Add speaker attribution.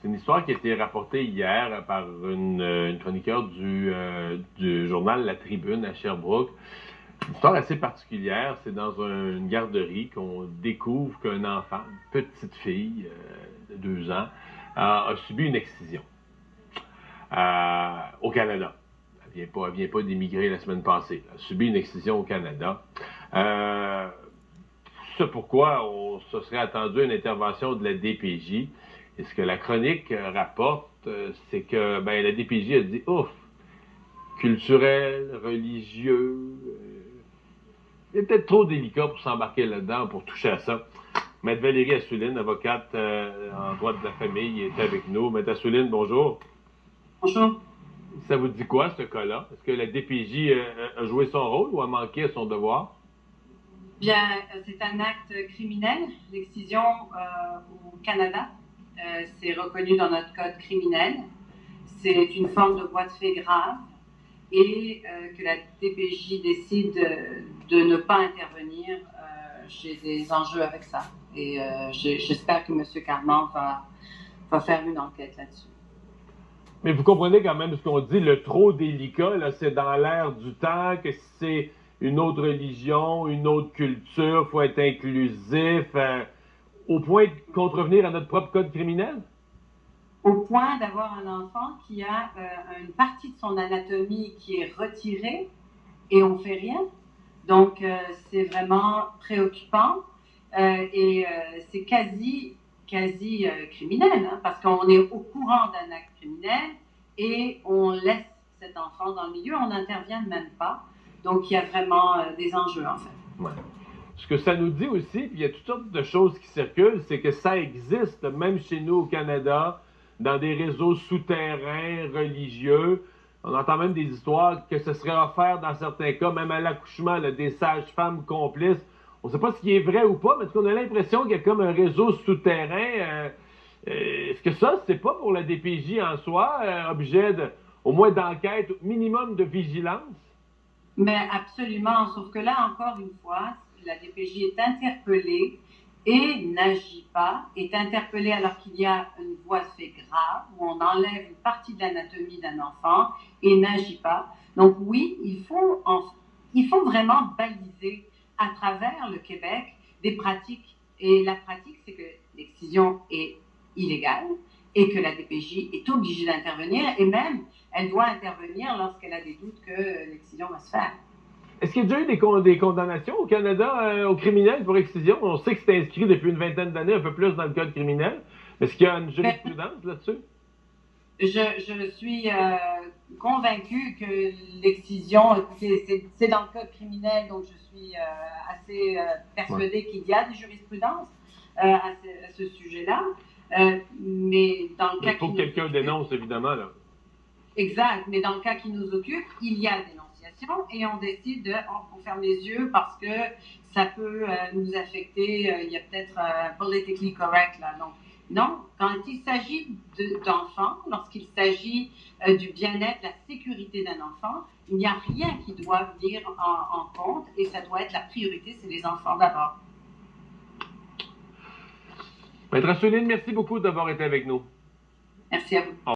Speaker 1: C'est une histoire qui a été rapportée hier par une chroniqueur du journal La Tribune à Sherbrooke. Une histoire assez particulière. C'est dans une garderie qu'on découvre qu'un enfant, une petite fille de 2 ans, a subi une excision au Canada. Elle vient pas d'émigrer la semaine passée. Elle a subi une excision au Canada. C'est pourquoi on se serait attendu à une intervention de la DPJ. Et ce que la chronique rapporte, c'est que la DPJ a dit « Ouf, culturel, religieux, c'est peut-être trop délicat pour s'embarquer là-dedans, pour toucher à ça. » Maître Valérie Assouline, avocate en droit de la famille, est avec nous. Maître Assouline, bonjour.
Speaker 2: Bonjour.
Speaker 1: Ça vous dit quoi, ce cas-là? Est-ce que la DPJ a joué son rôle ou a manqué à son devoir?
Speaker 2: Bien, c'est un acte criminel, l'excision au Canada. C'est reconnu dans notre code criminel. C'est une forme de voie de fait grave et que la DPJ décide de ne pas intervenir, j'ai des enjeux avec ça. Et j'espère que M. Carman va faire une enquête là-dessus.
Speaker 1: Mais vous comprenez quand même ce qu'on dit, le trop délicat, là, c'est dans l'air du temps, que c'est une autre religion, une autre culture, il faut être inclusif, au point de contrevenir à notre propre code criminel?
Speaker 2: Au point d'avoir un enfant qui a une partie de son anatomie qui est retirée et on fait rien. Donc, c'est vraiment préoccupant et c'est quasi criminel, hein, parce qu'on est au courant d'un acte criminel et on laisse cet enfant dans le milieu, on n'intervient même pas. Donc, il y a vraiment des enjeux, en fait.
Speaker 1: Ouais. Ce que ça nous dit aussi, puis il y a toutes sortes de choses qui circulent, c'est que ça existe, même chez nous au Canada, dans des réseaux souterrains religieux. On entend même des histoires que ce serait offert dans certains cas, même à l'accouchement, là, des sages-femmes complices. On ne sait pas ce qui est vrai ou pas, mais on a l'impression qu'il y a comme un réseau souterrain. Est-ce que ça, c'est pas pour la DPJ en soi, objet au moins d'enquête, minimum de vigilance?
Speaker 2: Mais absolument, sauf que là, encore une fois, la DPJ est interpellée et n'agit pas, est interpellée alors qu'il y a une voie de fait grave, où on enlève une partie de l'anatomie d'un enfant et n'agit pas. Donc oui, il faut vraiment baliser à travers le Québec des pratiques. Et la pratique, c'est que l'excision est illégale et que la DPJ est obligée d'intervenir et même elle doit intervenir lorsqu'elle a des doutes que l'excision va se faire.
Speaker 1: Est-ce qu'il y a déjà eu des condamnations au Canada aux criminels pour excision? On sait que c'est inscrit depuis une vingtaine d'années, un peu plus dans le code criminel. Est-ce qu'il y a une jurisprudence là-dessus?
Speaker 2: Je suis convaincue que l'excision, écoutez, c'est dans le code criminel, donc je suis assez persuadée qu'il y a des jurisprudences à ce sujet-là. Mais dans le cas
Speaker 1: il faut que quelqu'un dénonce, évidemment, là.
Speaker 2: Exact, mais dans le cas qui nous occupe, il y a dénonciation et on décide on ferme les yeux parce que ça peut nous affecter, il y a peut-être politically correct là. Donc, non, quand il s'agit d'enfants, lorsqu'il s'agit du bien-être, la sécurité d'un enfant, il n'y a rien qui doit venir en compte et ça doit être la priorité, c'est les enfants d'abord.
Speaker 1: Maître Assouline, merci beaucoup d'avoir été avec nous.
Speaker 2: Merci à vous.